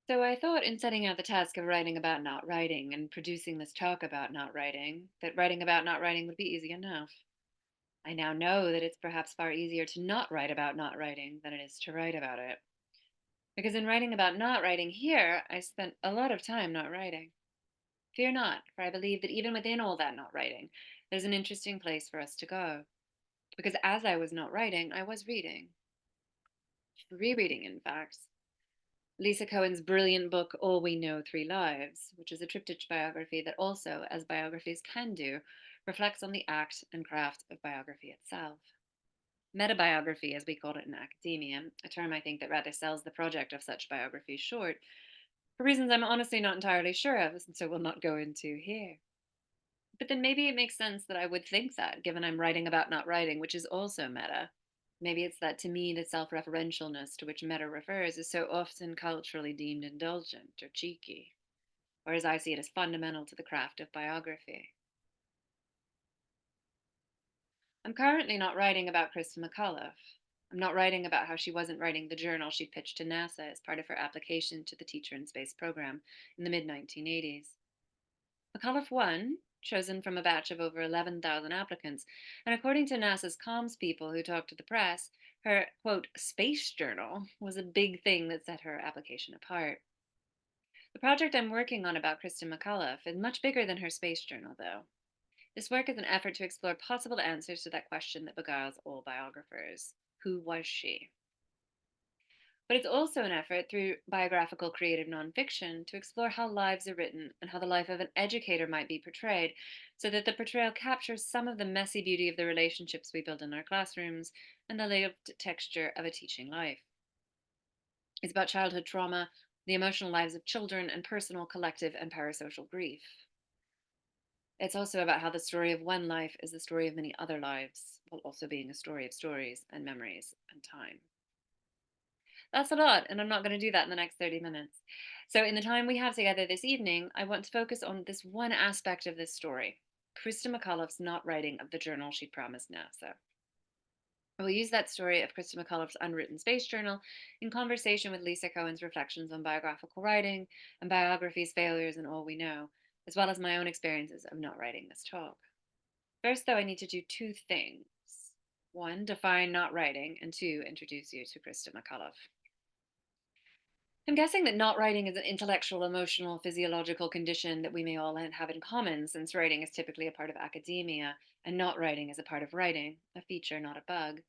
So I thought in setting out the task of writing about not writing and producing this talk about not writing, that writing about not writing would be easy enough. I now know that it's perhaps far easier to not write about not writing than it is to write about it. Because in writing about not writing here, I spent a lot of time not writing. Fear not, for I believe that even within all that not writing, there's an interesting place for us to go. Because as I was not writing, I was reading. Rereading, in fact. Lisa Cohen's brilliant book, All We Know Three Lives, which is a triptych biography that also, as biographies can do, reflects on the act and craft of biography itself. Metabiography, as we call it in academia, a term I think that rather sells the project of such biographies short, for reasons I'm honestly not entirely sure of, and so will not go into here. But then maybe it makes sense that I would think that, given I'm writing about not writing, which is also meta. Maybe it's that to me the self referentialness to which meta refers is so often culturally deemed indulgent or cheeky, whereas I see it as fundamental to the craft of biography. I'm currently not writing about Christa McAuliffe. I'm not writing about how she wasn't writing the journal she pitched to NASA as part of her application to the Teacher in Space program in the mid 1980s. McAuliffe won, chosen from a batch of over 11,000 applicants, and according to NASA's comms people who talked to the press, her, quote, space journal was a big thing that set her application apart. The project I'm working on about Christa McAuliffe is much bigger than her space journal, though. This work is an effort to explore possible answers to that question that beguiles all biographers. Who was she? But it's also an effort through biographical creative nonfiction to explore how lives are written and how the life of an educator might be portrayed, so that the portrayal captures some of the messy beauty of the relationships we build in our classrooms and the lived texture of a teaching life. It's about childhood trauma, the emotional lives of children, and personal, collective, and parasocial grief. It's also about how the story of one life is the story of many other lives, while also being a story of stories and memories and time. That's a lot, and I'm not going to do that in the next 30 minutes. So, in the time we have together this evening, I want to focus on this one aspect of this story, Christa McAuliffe's not writing of the journal she promised NASA. I will use that story of Christa McAuliffe's unwritten space journal in conversation with Lisa Cohen's reflections on biographical writing and biography's failures and all we know, as well as my own experiences of not writing this talk. First, though, I need to do two things. One, define not writing, and two, introduce you to Christa McAuliffe. I'm guessing that not writing is an intellectual, emotional, physiological condition that we may all have in common, since writing is typically a part of academia, and not writing is a part of writing, a feature, not a bug.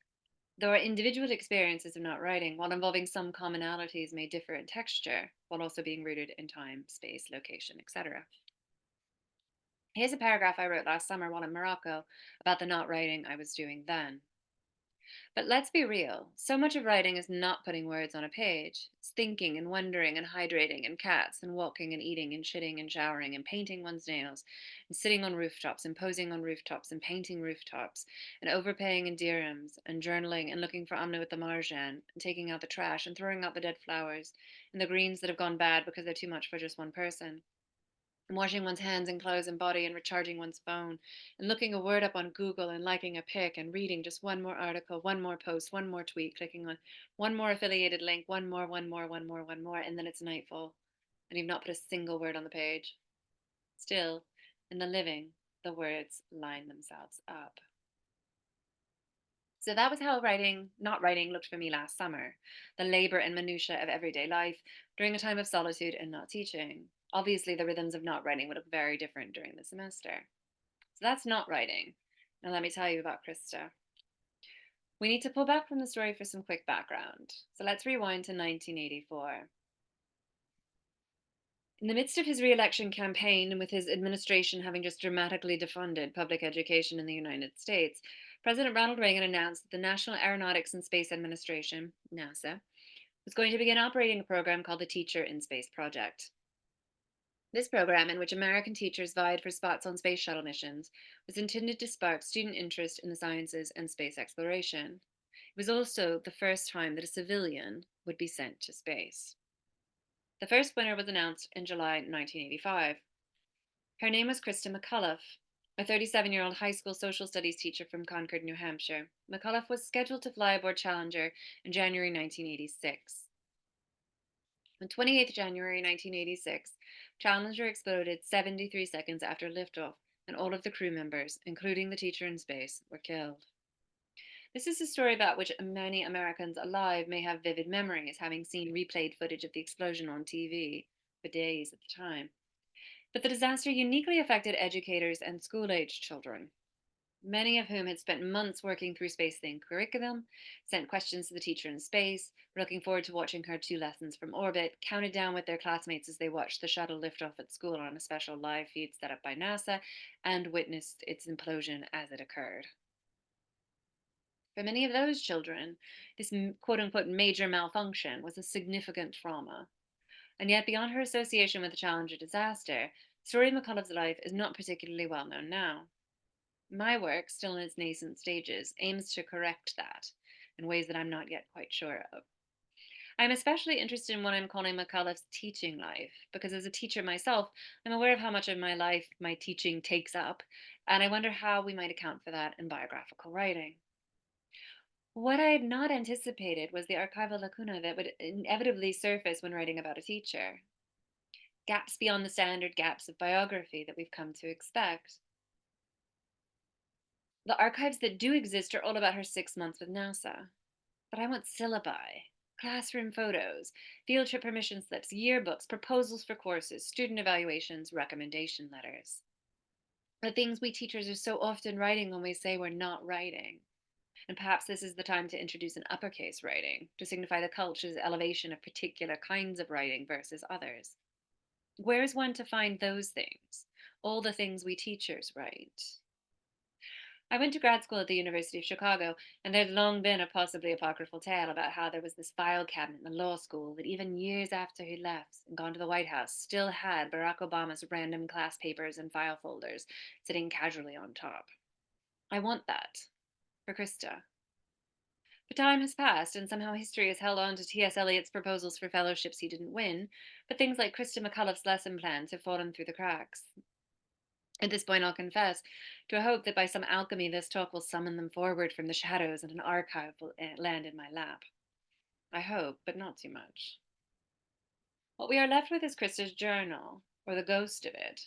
Though our individual experiences of not writing, while involving some commonalities, may differ in texture, while also being rooted in time, space, location, etc. Here's a paragraph I wrote last summer while in Morocco about the not writing I was doing then. But let's be real. So much of writing is not putting words on a page. It's thinking and wondering and hydrating and cats and walking and eating and shitting and showering and painting one's nails and sitting on rooftops and posing on rooftops and painting rooftops and overpaying in dirhams and journaling and looking for amna with the marjan and taking out the trash and throwing out the dead flowers and the greens that have gone bad because they're too much for just one person and washing one's hands and clothes and body and recharging one's phone and looking a word up on Google and liking a pic and reading just one more article, one more post, one more tweet, clicking on one more affiliated link, one more, and then it's nightfall and you've not put a single word on the page. Still, in the living, the words line themselves up. So that was how writing, not writing, looked for me last summer. The labor and minutiae of everyday life during a time of solitude and not teaching. Obviously, the rhythms of not writing would look very different during the semester. So that's not writing. Now, let me tell you about Krista. We need to pull back from the story for some quick background. So let's rewind to 1984. In the midst of his re election campaign, and with his administration having just dramatically defunded public education in the United States, President Ronald Reagan announced that the National Aeronautics and Space Administration, NASA, was going to begin operating a program called the Teacher in Space Project. This program, in which American teachers vied for spots on space shuttle missions, was intended to spark student interest in the sciences and space exploration. It was also the first time that a civilian would be sent to space. The first winner was announced in July 1985. Her name was Christa McAuliffe, a 37-year-old high school social studies teacher from Concord, New Hampshire. McAuliffe was scheduled to fly aboard Challenger in January 1986. On 28th January 1986, Challenger exploded 73 seconds after liftoff, and all of the crew members, including the teacher in space, were killed. This is a story about which many Americans alive may have vivid memories, having seen replayed footage of the explosion on TV for days at the time. But the disaster uniquely affected educators and school aged children, many of whom had spent months working through space themed curriculum, sent questions to the teacher in space, were looking forward to watching her 2 lessons from orbit, counted down with their classmates as they watched the shuttle lift off at school on a special live feed set up by NASA, and witnessed its implosion as it occurred. For many of those children, this quote unquote major malfunction was a significant trauma. And yet, beyond her association with the Challenger disaster, the story of McCullough's life is not particularly well known now. My work, still in its nascent stages, aims to correct that in ways that I'm not yet quite sure of. I'm especially interested in what I'm calling McCullough's teaching life, because as a teacher myself, I'm aware of how much of my life my teaching takes up, and I wonder how we might account for that in biographical writing. What I had not anticipated was the archival lacuna that would inevitably surface when writing about a teacher. Gaps beyond the standard gaps of biography that we've come to expect. The archives that do exist are all about her 6 months with NASA. But I want syllabi, classroom photos, field trip permission slips, yearbooks, proposals for courses, student evaluations, recommendation letters. The things we teachers are so often writing when we say we're not writing. And perhaps this is the time to introduce an uppercase writing to signify the culture's elevation of particular kinds of writing versus others. Where's one to find those things? All the things we teachers write. I went to grad school at the University of Chicago, and there'd long been a possibly apocryphal tale about how there was this file cabinet in the law school that, even years after he'd left and gone to the White House, still had Barack Obama's random class papers and file folders sitting casually on top. I want that for Christa. But time has passed, and somehow history has held on to T.S. Eliot's proposals for fellowships he didn't win, but things like Christa McAuliffe's lesson plans have fallen through the cracks. At this point, I'll confess to a hope that by some alchemy this talk will summon them forward from the shadows and an archive will land in my lap. I hope, but not too much. What we are left with is Christa's journal, or the ghost of it.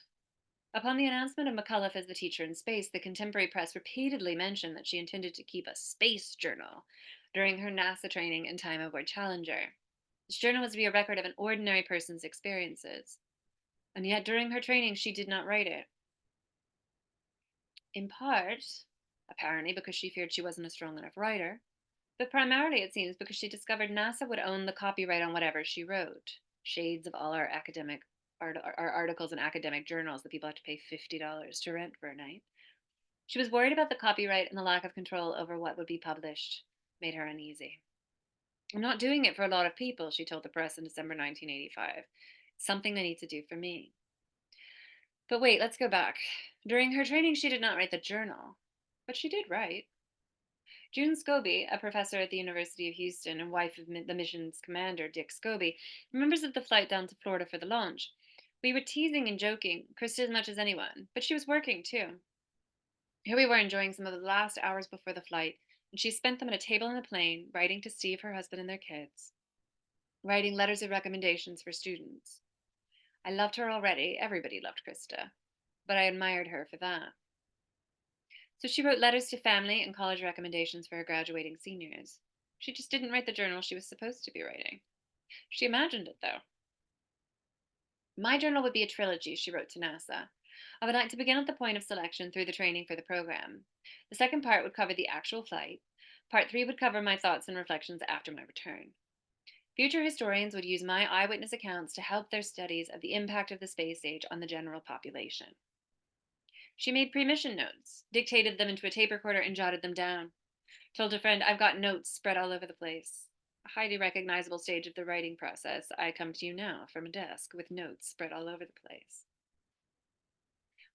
Upon the announcement of McAuliffe as the teacher in space, the contemporary press repeatedly mentioned that she intended to keep a space journal during her NASA training and time aboard Challenger. This journal was to be a record of an ordinary person's experiences. And yet, during her training, she did not write it. In part, apparently, because she feared she wasn't a strong enough writer, but primarily, it seems, because she discovered NASA would own the copyright on whatever she wrote. Shades of all our our articles in academic journals that people have to pay $50 to rent for a night. She was worried about the copyright, and the lack of control over what would be published made her uneasy. I'm not doing it for a lot of people, she told the press in December 1985. It's something I need to do for me. But wait, let's go back. During her training, she did not write the journal, but she did write. June Scobie, a professor at the University of Houston and wife of the mission's commander, Dick Scobie, remembers of the flight down to Florida for the launch. We were teasing and joking, Krista as much as anyone, but she was working too. Here we were enjoying some of the last hours before the flight, and she spent them at a table on the plane, writing to Steve, her husband, and their kids, writing letters of recommendations for students. I loved her already, everybody loved Krista, but I admired her for that. So she wrote letters to family and college recommendations for her graduating seniors. She just didn't write the journal she was supposed to be writing. She imagined it, though. My journal would be a trilogy, she wrote to NASA. I would like to begin at the point of selection through the training for the program. The second part would cover the actual flight. Part 3 would cover my thoughts and reflections after my return. Future historians would use my eyewitness accounts to help their studies of the impact of the space age on the general population. She made pre-mission notes, dictated them into a tape recorder, and jotted them down. Told a friend, I've got notes spread all over the place. A highly recognizable stage of the writing process. I come to you now from a desk with notes spread all over the place.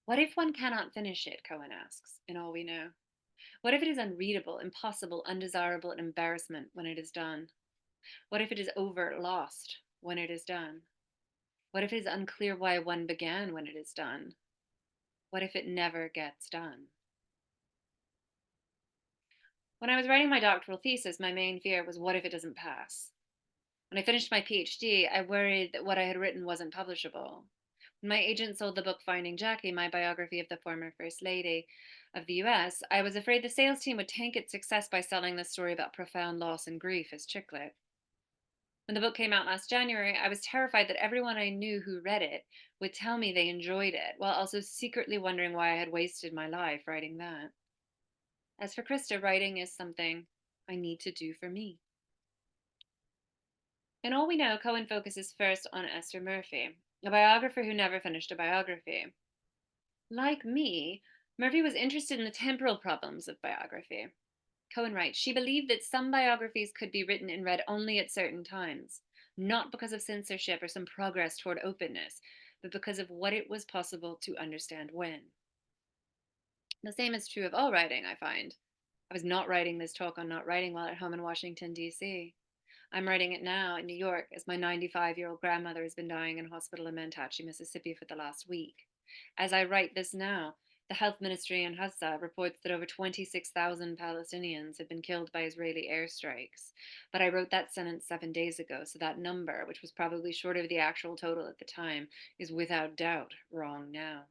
What if one cannot finish it, Cohen asks, in All We Know? What if it is unreadable, impossible, undesirable, and embarrassment when it is done? What if it is over, lost, when it is done? What if it is unclear why one began when it is done? What if it never gets done? When I was writing my doctoral thesis, my main fear was, what if it doesn't pass? When I finished my PhD, I worried that what I had written wasn't publishable. When my agent sold the book Finding Jackie, my biography of the former First Lady of the US, I was afraid the sales team would tank its success by selling the story about profound loss and grief as chick lit. When the book came out last January, I was terrified that everyone I knew who read it would tell me they enjoyed it, while also secretly wondering why I had wasted my life writing that. As for Krista, writing is something I need to do for me. In All We Know, Cohen focuses first on Esther Murphy, a biographer who never finished a biography. Like me, Murphy was interested in the temporal problems of biography. Cohen writes, she believed that some biographies could be written and read only at certain times, not because of censorship or some progress toward openness, but because of what it was possible to understand when. The same is true of all writing, I find. I was not writing this talk on not writing while at home in Washington, D.C. I'm writing it now in New York as my 95-year-old grandmother has been dying in hospital in Manhattan, Mississippi for the last week. As I write this now, the health ministry in Hassa reports that over 26,000 Palestinians have been killed by Israeli airstrikes. But I wrote that sentence 7 days ago, so that number, which was probably short of the actual total at the time, is without doubt wrong now.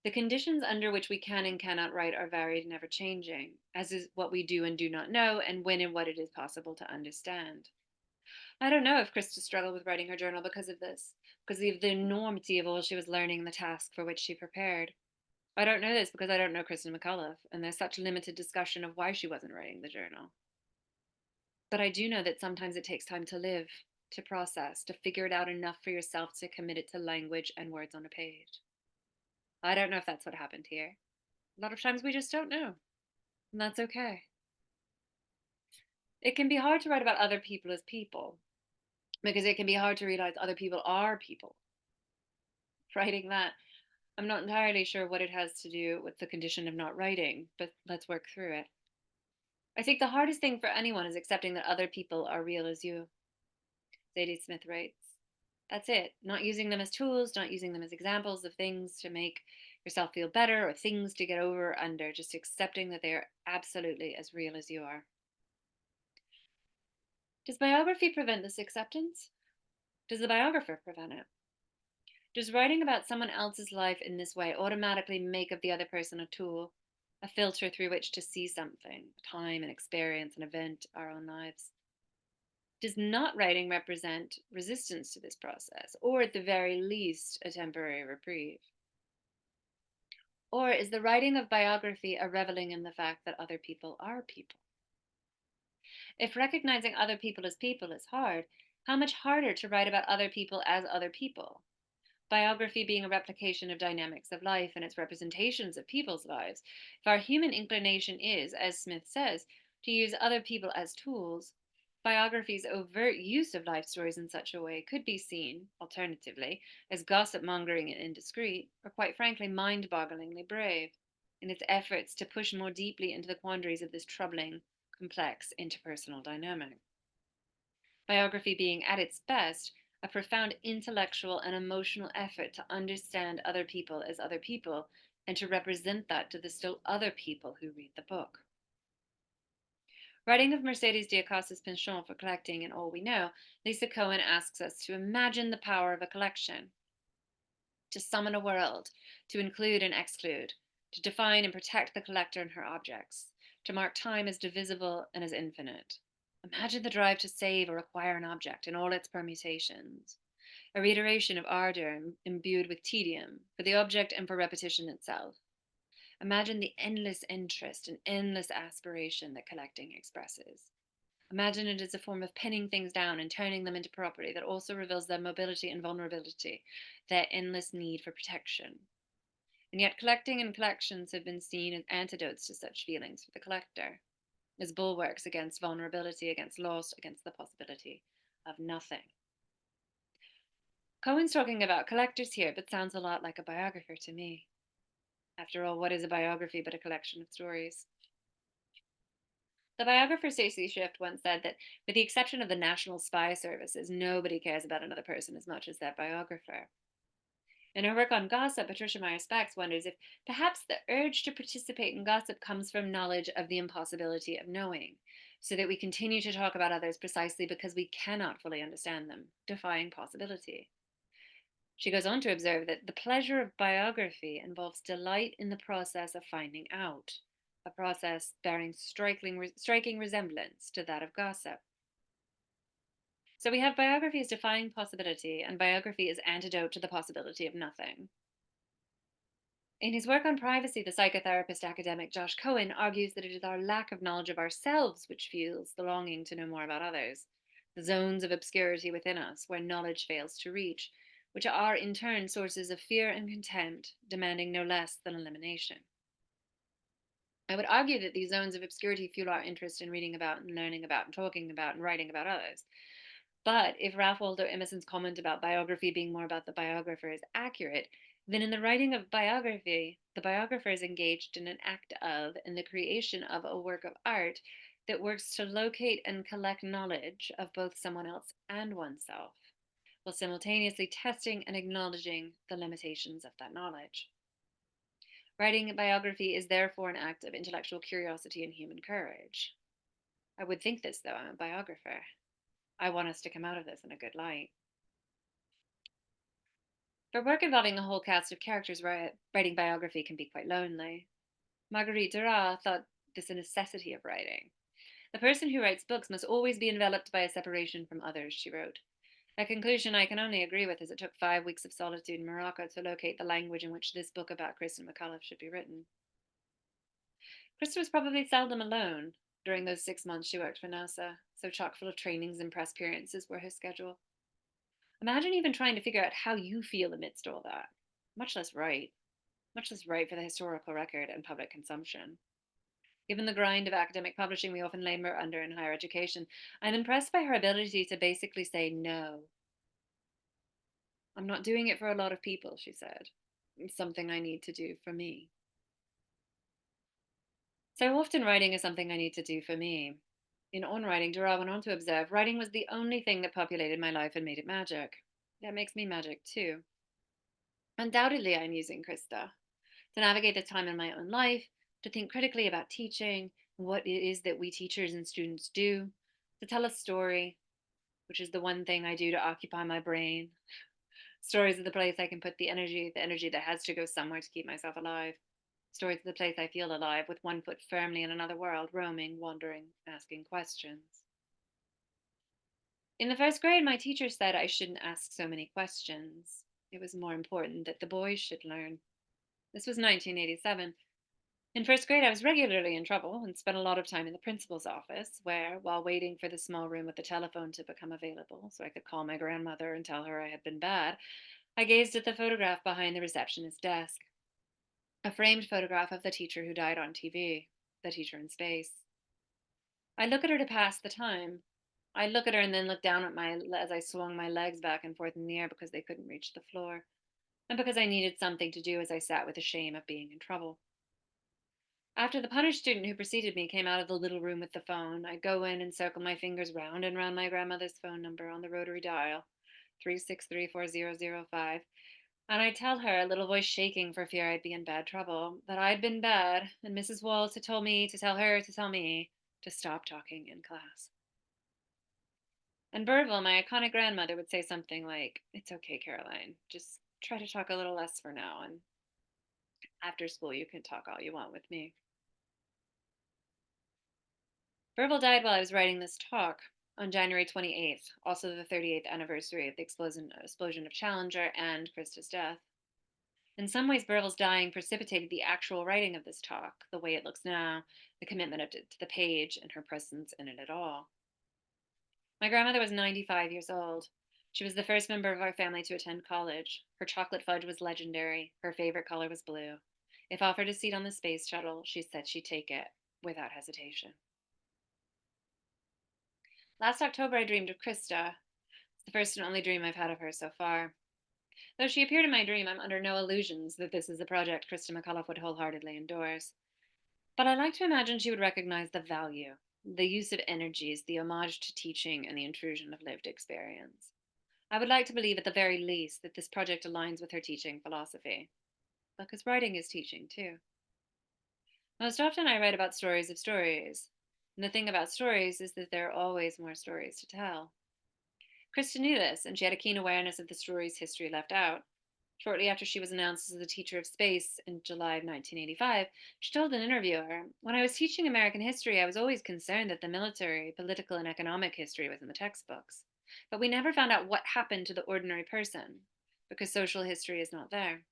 The conditions under which we can and cannot write are varied and ever changing, as is what we do and do not know, and when and what it is possible to understand. I don't know if Krista struggled with writing her journal because of this, because of the enormity of all she was learning and the task for which she prepared. I don't know this because I don't know Christa McAuliffe, and there's such limited discussion of why she wasn't writing the journal. But I do know that sometimes it takes time to live, to process, to figure it out enough for yourself to commit it to language and words on a page. I don't know if that's what happened here. A lot of times we just don't know, and that's okay. It can be hard to write about other people as people because it can be hard to realize other people are people. Writing that, I'm not entirely sure what it has to do with the condition of not writing, but let's work through it. I think the hardest thing for anyone is accepting that other people are real as you. Zadie Smith writes. That's it. Not using them as tools, not using them as examples of things to make yourself feel better or things to get over or under, just accepting that they are absolutely as real as you are. Does biography prevent this acceptance? Does the biographer prevent it? Does writing about someone else's life in this way automatically make of the other person a tool, a filter through which to see something, time and experience, an event, our own lives? Does not writing represent resistance to this process, or at the very least, a temporary reprieve? Or is the writing of biography a reveling in the fact that other people are people? If recognizing other people is hard, how much harder to write about other people as other people? Biography being a replication of dynamics of life and its representations of people's lives. If our human inclination is, as Smith says, to use other people as tools, biography's overt use of life stories in such a way could be seen, alternatively, as gossip mongering and indiscreet, or quite frankly, mind bogglingly brave in its efforts to push more deeply into the quandaries of this troubling, complex interpersonal dynamic. Biography being at its best a profound intellectual and emotional effort to understand other people as other people and to represent that to the still other people who read the book. Writing of Mercedes de Acosta's penchant for collecting in All We Know, Lisa Cohen asks us to imagine the power of a collection, to summon a world, to include and exclude, to define and protect the collector and her objects, to mark time as divisible and as infinite. Imagine the drive to save or acquire an object in all its permutations, a reiteration of ardor imbued with tedium for the object and for repetition itself. Imagine the endless interest and endless aspiration that collecting expresses. Imagine it as a form of pinning things down and turning them into property that also reveals their mobility and vulnerability, their endless need for protection. And yet, collecting and collections have been seen as antidotes to such feelings for the collector, as bulwarks against vulnerability, against loss, against the possibility of nothing. Cohen's talking about collectors here, but sounds a lot like a biographer to me. After all, what is a biography but a collection of stories? The biographer Stacey Swift once said that, with the exception of the National Spy Services, nobody cares about another person as much as that biographer. In her work on gossip, Patricia Meyer Spacks wonders if perhaps the urge to participate in gossip comes from knowledge of the impossibility of knowing, so that we continue to talk about others precisely because we cannot fully understand them, defying possibility. She goes on to observe that the pleasure of biography involves delight in the process of finding out, a process bearing striking resemblance to that of gossip. So we have biography as defying possibility, and biography is antidote to the possibility of nothing. In his work on privacy, the psychotherapist academic Josh Cohen argues that it is our lack of knowledge of ourselves which fuels the longing to know more about others, the zones of obscurity within us where knowledge fails to reach, which are in turn sources of fear and contempt, demanding no less than elimination. I would argue that these zones of obscurity fuel our interest in reading about and learning about and talking about and writing about others. But if Ralph Waldo Emerson's comment about biography being more about the biographer is accurate, then in the writing of biography, the biographer is engaged in an act of and the creation of a work of art that works to locate and collect knowledge of both someone else and oneself, while simultaneously testing and acknowledging the limitations of that knowledge. Writing a biography is therefore an act of intellectual curiosity and human courage. I would think this, though. I'm a biographer. I want us to come out of this in a good light. For work involving a whole cast of characters, writing biography can be quite lonely. Marguerite Duras thought this a necessity of writing. The person who writes books must always be enveloped by a separation from others, she wrote. A conclusion I can only agree with, as it took 5 weeks of solitude in Morocco to locate the language in which this book about Christa McAuliffe should be written. Christa was probably seldom alone during those 6 months she worked for NASA, so chock full of trainings and press appearances were her schedule. Imagine even trying to figure out how you feel amidst all that, much less write, much less write for the historical record and public consumption. Given the grind of academic publishing we often labor under in higher education, I'm impressed by her ability to basically say no. I'm not doing it for a lot of people, she said. It's something I need to do for me. So often writing is something I need to do for me. In On Writing, Dura went on to observe, writing was the only thing that populated my life and made it magic. That makes me magic too. Undoubtedly, I'm using Krista to navigate the time in my own life, to think critically about teaching, what it is that we teachers and students do, to tell a story, which is the one thing I do to occupy my brain. Stories are the place I can put the energy that has to go somewhere to keep myself alive. Stories are the place I feel alive, with one foot firmly in another world, roaming, wandering, asking questions. In the first grade, my teacher said I shouldn't ask so many questions. It was more important that the boys should learn. This was 1987. In first grade, I was regularly in trouble and spent a lot of time in the principal's office, where, while waiting for the small room with the telephone to become available so I could call my grandmother and tell her I had been bad, I gazed at the photograph behind the receptionist's desk. A framed photograph of the teacher who died on TV, the teacher in space. I look at her to pass the time. I look at her and then look down at as I swung my legs back and forth in the air because they couldn't reach the floor, and because I needed something to do as I sat with the shame of being in trouble. After the punished student who preceded me came out of the little room with the phone, I go in and circle my fingers round and round my grandmother's phone number on the rotary dial, 3634005, and I tell her, a little voice shaking for fear I'd be in bad trouble, that I'd been bad, and Mrs. Walls had told me to tell her to tell me to stop talking in class. And Burville, my iconic grandmother, would say something like, "It's okay, Caroline. Just try to talk a little less for now, and after school you can talk all you want with me." Burville died while I was writing this talk on January 28th, also the 38th anniversary of the explosion of Challenger and Krista's death. In some ways, Burville's dying precipitated the actual writing of this talk, the way it looks now, the commitment of it to the page, and her presence in it at all. My grandmother was 95 years old. She was the first member of our family to attend college. Her chocolate fudge was legendary. Her favorite color was blue. If offered a seat on the space shuttle, she said she'd take it without hesitation. Last October, I dreamed of Krista. It's the first and only dream I've had of her so far. Though she appeared in my dream, I'm under no illusions that this is a project Christa McAuliffe would wholeheartedly endorse. But I like to imagine she would recognize the value, the use of energies, the homage to teaching, and the intrusion of lived experience. I would like to believe at the very least that this project aligns with her teaching philosophy, because writing is teaching too. Most often, I write about stories of stories. And the thing about stories is that there are always more stories to tell. Krista knew this, and she had a keen awareness of the stories history left out. Shortly after she was announced as the teacher of space in July of 1985, she told an interviewer, "When I was teaching American history, I was always concerned that the military, political, and economic history was in the textbooks. But we never found out what happened to the ordinary person, because social history is not there."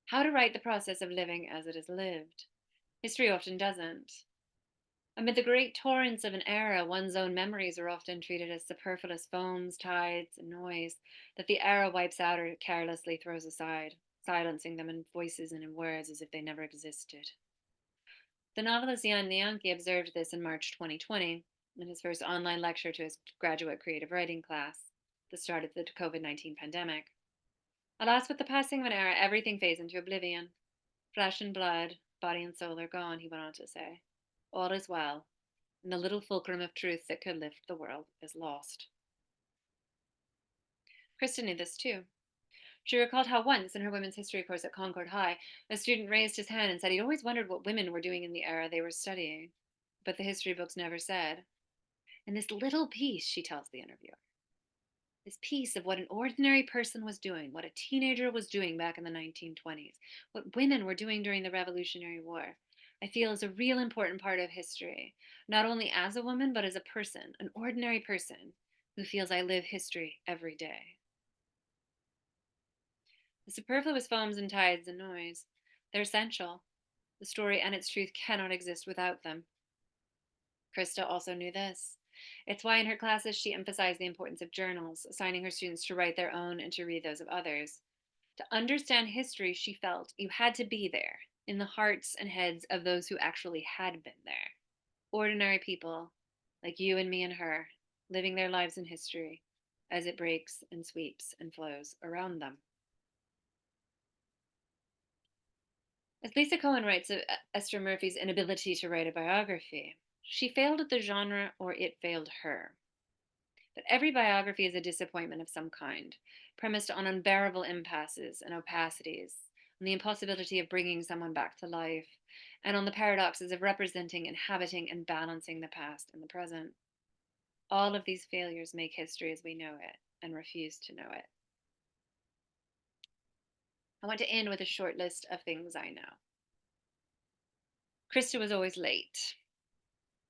How to write the process of living as it is lived. History often doesn't. Amid the great torrents of an era, one's own memories are often treated as superfluous foams, tides, and noise that the era wipes out or carelessly throws aside, silencing them in voices and in words as if they never existed. The novelist Jan Lianke observed this in March 2020 in his first online lecture to his graduate creative writing class, the start of the COVID-19 pandemic. "Alas, with the passing of an era, everything fades into oblivion. Flesh and blood, body and soul are gone," he went on to say. "All is well, and the little fulcrum of truth that could lift the world is lost." Kristen knew this too. She recalled how once, in her women's history course at Concord High, a student raised his hand and said he'd always wondered what women were doing in the era they were studying, but the history books never said. And this little piece, she tells the interviewer, this piece of what an ordinary person was doing, what a teenager was doing back in the 1920s, what women were doing during the Revolutionary War, I feel is a real important part of history, not only as a woman, but as a person, an ordinary person who feels I live history every day. The superfluous foams and tides and noise, they're essential. The story and its truth cannot exist without them. Krista also knew this. It's why in her classes she emphasized the importance of journals, assigning her students to write their own and to read those of others. To understand history, she felt you had to be there, in the hearts and heads of those who actually had been there. Ordinary people, like you and me and her, living their lives in history as it breaks and sweeps and flows around them. As Lisa Cohen writes of Esther Murphy's inability to write a biography, she failed at the genre or it failed her. But every biography is a disappointment of some kind, premised on unbearable impasses and opacities, on the impossibility of bringing someone back to life, and on the paradoxes of representing, inhabiting, and balancing the past and the present. All of these failures make history as we know it and refuse to know it. I want to end with a short list of things I know. Krista was always late.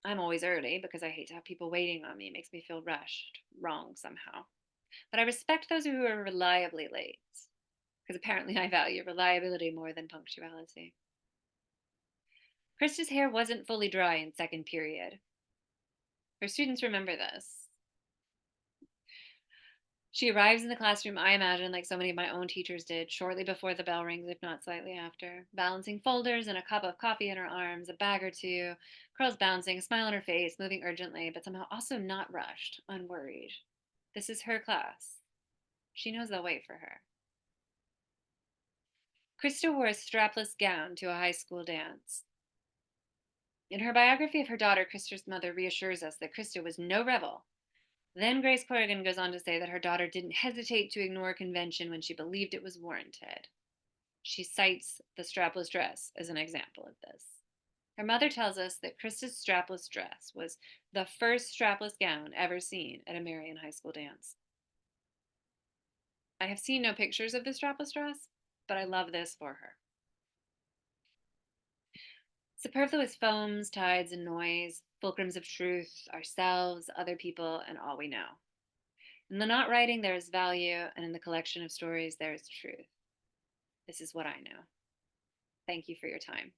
I'm always early because I hate to have people waiting on me. It makes me feel rushed, wrong somehow. But I respect those who are reliably late because apparently I value reliability more than punctuality. Krista's hair wasn't fully dry in second period. Her students remember this. She arrives in the classroom, I imagine, like so many of my own teachers did, shortly before the bell rings, if not slightly after, balancing folders and a cup of coffee in her arms, a bag or two, curls bouncing, a smile on her face, moving urgently, but somehow also not rushed, unworried. This is her class. She knows they'll wait for her. Krista wore a strapless gown to a high school dance. In her biography of her daughter, Krista's mother reassures us that Krista was no rebel. Then Grace Corrigan goes on to say that her daughter didn't hesitate to ignore convention when she believed it was warranted. She cites the strapless dress as an example of this. Her mother tells us that Krista's strapless dress was the first strapless gown ever seen at a Marion High School dance. I have seen no pictures of the strapless dress, but I love this for her. Superfluous foams, tides, and noise, fulcrums of truth, ourselves, other people, and all we know. In the not writing, there is value, and in the collection of stories, there is truth. This is what I know. Thank you for your time.